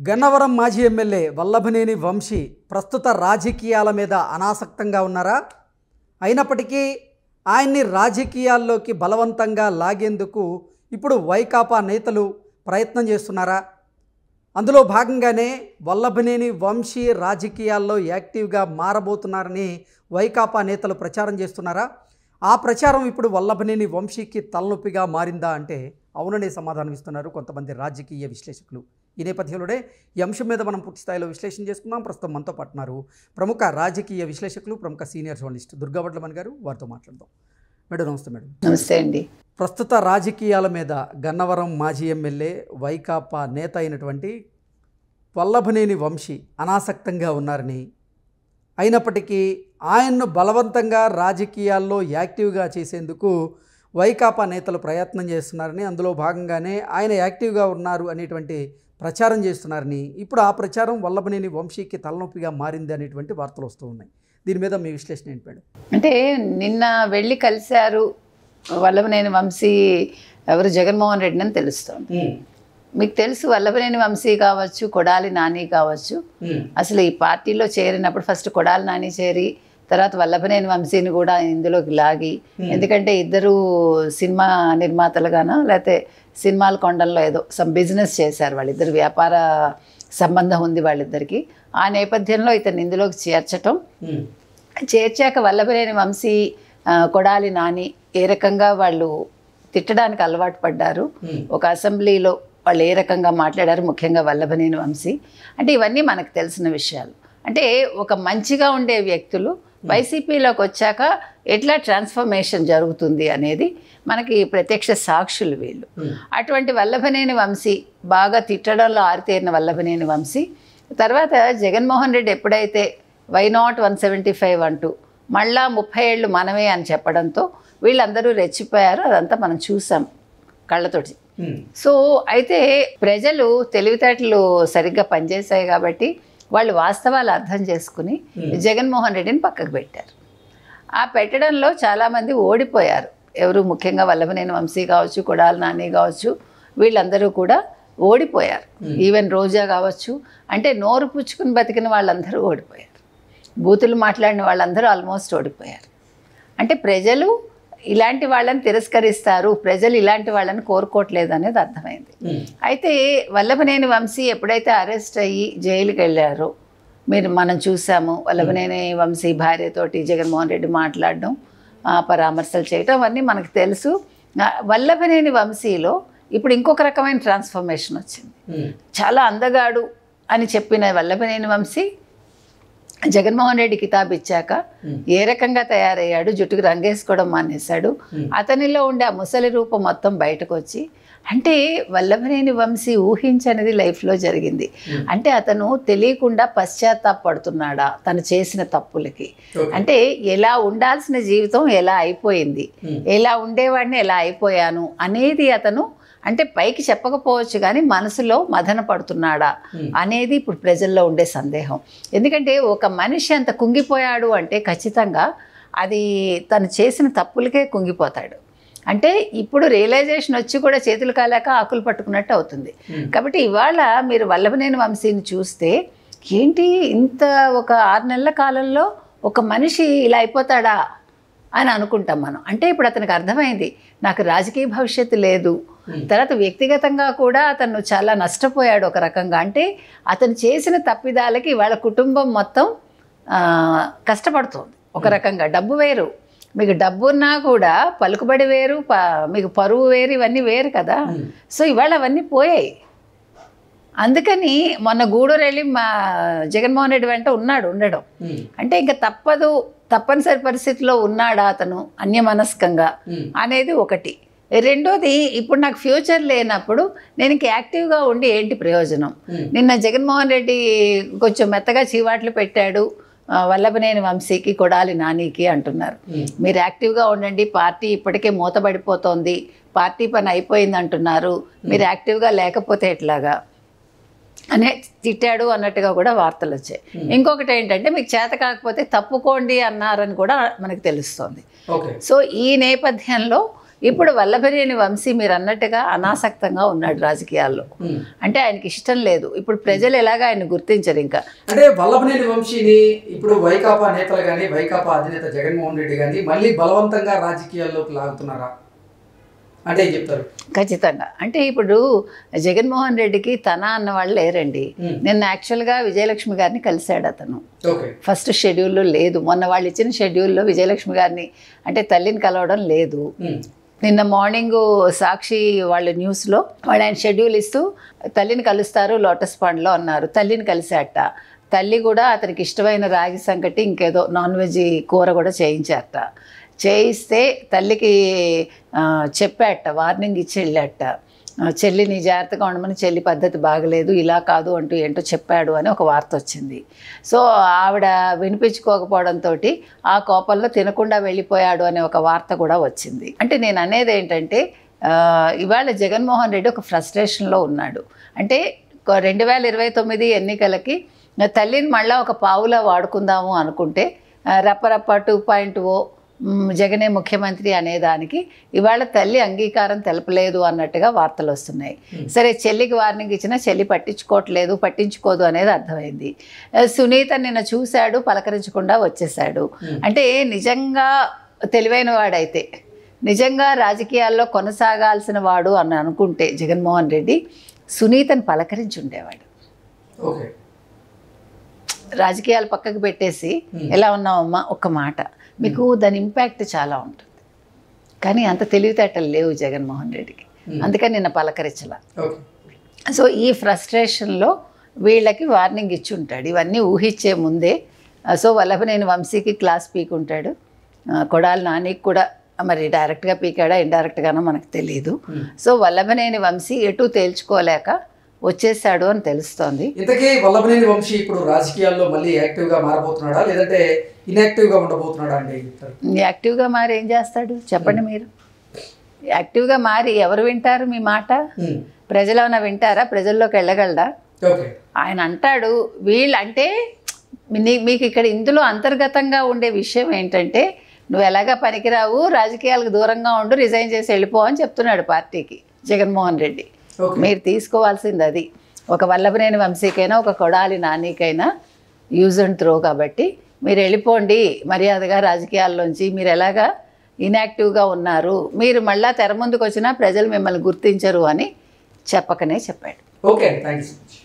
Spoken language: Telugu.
గన్నవరం మాజీ ఎమ్మెల్యే వల్లభనేని వంశీ ప్రస్తుత రాజకీయాల మీద అనాసక్తంగా ఉన్నారా? అయినప్పటికీ ఆయన్ని రాజకీయాల్లోకి బలవంతంగా లాగేందుకు ఇప్పుడు వైకాపా నేతలు ప్రయత్నం చేస్తున్నారా? అందులో భాగంగానే వల్లభనేని వంశీ రాజకీయాల్లో యాక్టివ్గా మారబోతున్నారని వైకాపా నేతలు ప్రచారం చేస్తున్నారా? ఆ ప్రచారం ఇప్పుడు వల్లభనేని వంశీకి తలనొప్పిగా మారిందా అంటే అవుననే సమాధానం ఇస్తున్నారు కొంతమంది రాజకీయ విశ్లేషకులు. ఈ నేపథ్యంలోనే ఈ అంశం మీద మనం పూర్తి స్థాయిలో విశ్లేషణ చేసుకుందాం. ప్రస్తుతం మనతో పాటున్నారు ప్రముఖ రాజకీయ విశ్లేషకులు, ప్రముఖ సీనియర్ జర్నలిస్ట్ దుర్గా వడ్లమణి గారు. వారితో మాట్లాడదాం. మేడం నమస్తే. మేడం నమస్తే అండి. ప్రస్తుత రాజకీయాల మీద గన్నవరం మాజీ ఎమ్మెల్యే వైకాపా నేత అయినటువంటి వల్లభనేని వంశీ అనాసక్తంగా ఉన్నారని, అయినప్పటికీ ఆయన్ను బలవంతంగా రాజకీయాల్లో యాక్టివ్గా చేసేందుకు వైకాపా నేతలు ప్రయత్నం చేస్తున్నారని, అందులో భాగంగానే ఆయన యాక్టివ్గా ఉన్నారు అనేటువంటి ప్రచారం చేస్తున్నారని, ఇప్పుడు ఆ ప్రచారం వల్లభనేని వంశీకి తలనొప్పిగా మారింది అనేటువంటి వార్తలు వస్తూ ఉన్నాయి. దీని మీద మీ విశ్లేషణ ఏంటి మేడం? అంటే నిన్న వెళ్ళి కలిశారు వల్లభనేని వంశీ ఎవరు జగన్మోహన్ రెడ్డి అని తెలుస్తోంది. మీకు తెలుసు వల్లభనేని వంశీ కావచ్చు, కొడాలి నాని కావచ్చు, అసలు ఈ పార్టీలో చేరినప్పుడు ఫస్ట్ కొడాలి నాని చేరి తర్వాత వల్లభనేని వంశీని కూడా ఇందులోకి లాగి, ఎందుకంటే ఇద్దరు సినిమా నిర్మాతలుగానో లేకపోతే సినిమాల కొండల్లో ఏదో సమ్ బిజినెస్ చేశారు, వాళ్ళిద్దరు వ్యాపార సంబంధం ఉంది వాళ్ళిద్దరికి. ఆ నేపథ్యంలో ఇతను ఇందులోకి చేర్చాక వల్లభనేని వంశీ కొడాలి నాని ఏ రకంగా వాళ్ళు తిట్టడానికి అలవాటు పడ్డారు, ఒక అసెంబ్లీలో వాళ్ళు ఏ రకంగా మాట్లాడారు, ముఖ్యంగా వల్లభనేని వంశీ. అంటే ఇవన్నీ మనకు తెలిసిన విషయాలు. అంటే ఒక మంచిగా ఉండే వ్యక్తులు వైసీపీలోకి వచ్చాక ఎట్లా ట్రాన్స్ఫర్మేషన్ జరుగుతుంది అనేది మనకి ప్రత్యక్ష సాక్షులు వీళ్ళు. అటువంటి వల్లభనేని వంశీ బాగా తిట్టడంలో ఆరితేరిన వల్లభనేని వంశీ తర్వాత జగన్మోహన్ రెడ్డి ఎప్పుడైతే వై నాట్ 175 అంటూ మళ్ళా 30 ఏళ్ళు మనమే అని చెప్పడంతో వీళ్ళందరూ రెచ్చిపోయారు. అదంతా మనం చూసాం కళ్ళతోటి. సో అయితే ప్రజలు తెలివితేటలు సరిగ్గా పనిచేశాయి కాబట్టి వాళ్ళు వాస్తవాలు అర్థం చేసుకుని జగన్మోహన్ రెడ్డిని పక్కకు పెట్టారు. ఆ పెట్టడంలో చాలామంది ఓడిపోయారు. ఎవరు? ముఖ్యంగా వల్లభనేని వంశీ కావచ్చు, కొడాలి నాని కావచ్చు, వీళ్ళందరూ కూడా ఓడిపోయారు. ఈవెన్ రోజా కావచ్చు. అంటే నోరు పుచ్చుకుని బతికిన వాళ్ళందరూ ఓడిపోయారు. బూతులు మాట్లాడిన వాళ్ళందరూ ఆల్మోస్ట్ ఓడిపోయారు. అంటే ప్రజలు ఇలాంటి వాళ్ళని తిరస్కరిస్తారు, ప్రజలు ఇలాంటి వాళ్ళని కోరుకోవట్లేదు అనేది అర్థమైంది. అయితే వల్లభనేని వంశీ ఎప్పుడైతే అరెస్ట్ అయ్యి జైలుకి వెళ్ళారో మనం చూసాము. వల్లభనేని వంశీ భార్యతోటి జగన్మోహన్ రెడ్డి మాట్లాడడం, పరామర్శలు చేయటం అవన్నీ మనకు తెలుసు. వల్లభనేని వంశీలో ఇప్పుడు ఇంకొక రకమైన ట్రాన్స్ఫర్మేషన్ వచ్చింది. చాలా అందగాడు అని చెప్పిన వల్లభనేని వంశీ జగన్మోహన్ రెడ్డి కితాబ్ ఇచ్చాక ఏ రకంగా తయారయ్యాడు, జుట్టుకు రంగేసుకోవడం మానేశాడు. అతనిలో ఉండే ఆ ముసలి రూపం మొత్తం బయటకు వచ్చి, అంటే వల్లభనేని వంశీ ఊహించనిది లైఫ్లో జరిగింది. అంటే అతను తెలియకుండా పశ్చాత్తాపడుతున్నాడా తను చేసిన తప్పులకి? అంటే ఎలా ఉండాల్సిన జీవితం ఎలా అయిపోయింది, ఎలా ఉండేవాడిని ఎలా అయిపోయాను అనేది అతను అంటే పైకి చెప్పకపోవచ్చు కానీ మనసులో మదన పడుతున్నాడా అనేది ఇప్పుడు ప్రజల్లో ఉండే సందేహం. ఎందుకంటే ఒక మనిషి అంత కుంగిపోయాడు అంటే ఖచ్చితంగా అది తను చేసిన తప్పులకే కుంగిపోతాడు. అంటే ఇప్పుడు రియలైజేషన్ వచ్చి కూడా చేతులు కాలేక ఆకులు పట్టుకున్నట్టు అవుతుంది. కాబట్టి ఇవాళ మీరు వల్లభనేని వంశీని చూస్తే ఏంటి ఇంత ఒక 6 నెలల కాలంలో ఒక మనిషి ఇలా అయిపోతాడా అని అనుకుంటాం మనం. అంటే ఇప్పుడు అతనికి అర్థమైంది నాకు రాజకీయ భవిష్యత్తు లేదు, తర్వాత వ్యక్తిగతంగా కూడా అతను చాలా నష్టపోయాడు ఒక రకంగా. అంటే అతను చేసిన తప్పిదాలకి వాళ్ళ కుటుంబం మొత్తం కష్టపడుతుంది ఒక రకంగా. డబ్బు వేరు, మీకు డబ్బు ఉన్నా కూడా పలుకుబడి వేరు, మీకు పరువు వేరు, ఇవన్నీ వేరు కదా. సో ఇవాళ అవన్నీ పోయాయి. అందుకని మొన్న గూడూరు వెళ్ళి మా జగన్మోహన్ రెడ్డి వెంట ఉండడం అంటే ఇంకా తప్పనిసరి పరిస్థితిలో ఉన్నాడా అతను అన్యమనస్కంగా అనేది ఒకటి. రెండోది, ఇప్పుడు నాకు ఫ్యూచర్ లేనప్పుడు నేను ఇంక యాక్టివ్గా ఉండి ఏంటి ప్రయోజనం? నిన్న జగన్మోహన్ రెడ్డి కొంచెం మెత్తగా చీవాట్లు పెట్టాడు వల్లభనేని వంశీకి, కొడాలి నానికి అంటున్నారు. మీరు యాక్టివ్గా ఉండండి, పార్టీ ఇప్పటికే మూతబడిపోతోంది, పార్టీ పని అయిపోయింది అంటున్నారు, మీరు యాక్టివ్గా లేకపోతే ఎట్లాగా అనే తిట్టాడు అన్నట్టుగా కూడా వార్తలు వచ్చాయి. ఇంకొకటి ఏంటంటే మీకు చేత కాకపోతే తప్పుకోండి అన్నారని కూడా మనకు తెలుస్తోంది. సో ఈ నేపథ్యంలో ఇప్పుడు వల్లభనేని వంశీ మీరు అన్నట్టుగా అనాసక్తంగా ఉన్నాడు రాజకీయాల్లో. అంటే ఆయనకి ఇష్టం లేదు. ఇప్పుడు ప్రజలు ఎలాగా ఆయన గుర్తించరు ఇంకా. అంటే వల్లభనేని వంశీని ఇప్పుడు వైకాపా నేతలు కానీ వైకాపా అధినేత జగన్మోహన్ రెడ్డి కానీ మళ్ళీ బలవంతంగా రాజకీయాల్లోకి లాగుతున్నారా అంటే ఏం చెప్తారు? ఖచ్చితంగా. అంటే ఇప్పుడు జగన్మోహన్ రెడ్డికి తన అన్న వాళ్ళు లేరండి. నిన్న యాక్చువల్గా విజయలక్ష్మి గారిని కలిశాడు అతను. ఫస్ట్ షెడ్యూల్లో లేదు. మొన్న వాళ్ళు ఇచ్చిన షెడ్యూల్లో విజయలక్ష్మి గారిని అంటే తల్లిని కలవడం లేదు. నిన్న మార్నింగ్ సాక్షి వాళ్ళ న్యూస్లో వాళ్ళు ఆయన షెడ్యూల్ ఇస్తూ తల్లిని కలుస్తారు లోటస్ పాండ్లో అన్నారు. తల్లిని కలిశాట. తల్లి కూడా అతనికి ఇష్టమైన రాగి సంకటి ఇంకేదో నాన్ వెజ్ కూర కూడా చేయించారట. చేయిస్తే తల్లికి చెప్పాట, వార్నింగ్ ఇచ్చి వెళ్ళాట. చెల్లిని జాగ్రత్తగా ఉండమని, చెల్లి పద్ధతి బాగలేదు, ఇలా కాదు అంటూ ఏంటో చెప్పాడు అని ఒక వార్త వచ్చింది. సో ఆవిడ వినిపించుకోకపోవడంతో ఆ కోపంలో తినకుండా వెళ్ళిపోయాడు అనే ఒక వార్త కూడా వచ్చింది. అంటే నేను అనేది ఏంటంటే ఇవాళ జగన్మోహన్ రెడ్డి ఒక ఫ్రస్ట్రేషన్లో ఉన్నాడు. అంటే 2029 ఎన్నికలకి తల్లిని మళ్ళీ ఒక పావులా వాడుకుందాము అనుకుంటే రప్పరప్ప 2.0 జగనే ముఖ్యమంత్రి అనేదానికి ఇవాళ తల్లి అంగీకారం తెలపలేదు అన్నట్టుగా వార్తలు వస్తున్నాయి. సరే, చెల్లికి వార్నింగ్ ఇచ్చినా చెల్లి పట్టించుకోదు అనేది అర్థమైంది. సునీత నిన్న చూశాడు, పలకరించకుండా వచ్చేసాడు. అంటే నిజంగా తెలివైన వాడైతే, నిజంగా రాజకీయాల్లో కొనసాగాల్సిన వాడు అని అనుకుంటే జగన్మోహన్ రెడ్డి సునీతను పలకరించి ఉండేవాడు. రాజకీయాలు పక్కకు పెట్టేసి ఎలా ఉన్నావమ్మా ఒక్క మాట, మీకు దాని ఇంపాక్ట్ చాలా ఉంటుంది. కానీ అంత తెలివితేటలు లేవు జగన్మోహన్ రెడ్డికి. అందుకని నిన్న పలకరించలా. సో ఈ ఫ్రస్ట్రేషన్లో వీళ్ళకి వార్నింగ్ ఇచ్చి ఉంటాడు. ఇవన్నీ ఊహించే ముందే సో వల్లభనేని వంశీకి క్లాస్ పీకుంటాడు. కొడాలి నానికి కూడా మరి డైరెక్ట్గా పీకాడా ఇండైరెక్ట్గానో మనకు తెలియదు. సో వల్లభనేని వంశీ ఎటు తేల్చుకోలేక వచ్చేసాడు అని తెలుస్తోంది. ఇంతకీ వల్లభనేని వంశీ ఇప్పుడు రాజకీయాల్లో మళ్ళీ యాక్టివ్గా మారబోతున్నాడా లేదంటే ఇన్యాక్టివ్గా ఉండబోతున్నాడా అంటే? యాక్టివ్గా మారి ఏం చేస్తాడు చెప్పండి మీరు? యాక్టివ్గా మారి ఎవరు వింటారు మీ మాట? ప్రజలు ఏమైనా వింటారా? ప్రజల్లోకి వెళ్ళగలడా? ఆయన అంటాడు వీళ్ళు అంటే మీకు ఇక్కడ ఇందులో అంతర్గతంగా ఉండే విషయం ఏంటంటే నువ్వు ఎలాగా పనికిరావు, రాజకీయాలకు దూరంగా ఉండు, రిజైన్ చేసి వెళ్ళిపో అని చెప్తున్నాడు పార్టీకి జగన్మోహన్ రెడ్డి. మీరు తీసుకోవాల్సింది అది. ఒక వల్లభనేని వంశీకైనా ఒక కొడాలి నానికైనా యూజ్ అండ్ త్రో. కాబట్టి మీరు వెళ్ళిపోండి మర్యాదగా రాజకీయాల్లోంచి. మీరు ఎలాగా ఇన్యాక్టివ్గా ఉన్నారు, మీరు మళ్ళీ తెర ముందుకు వచ్చినా ప్రజలు మిమ్మల్ని గుర్తించరు అని చెప్పకనే చెప్పాడు. Okay, thank you so much.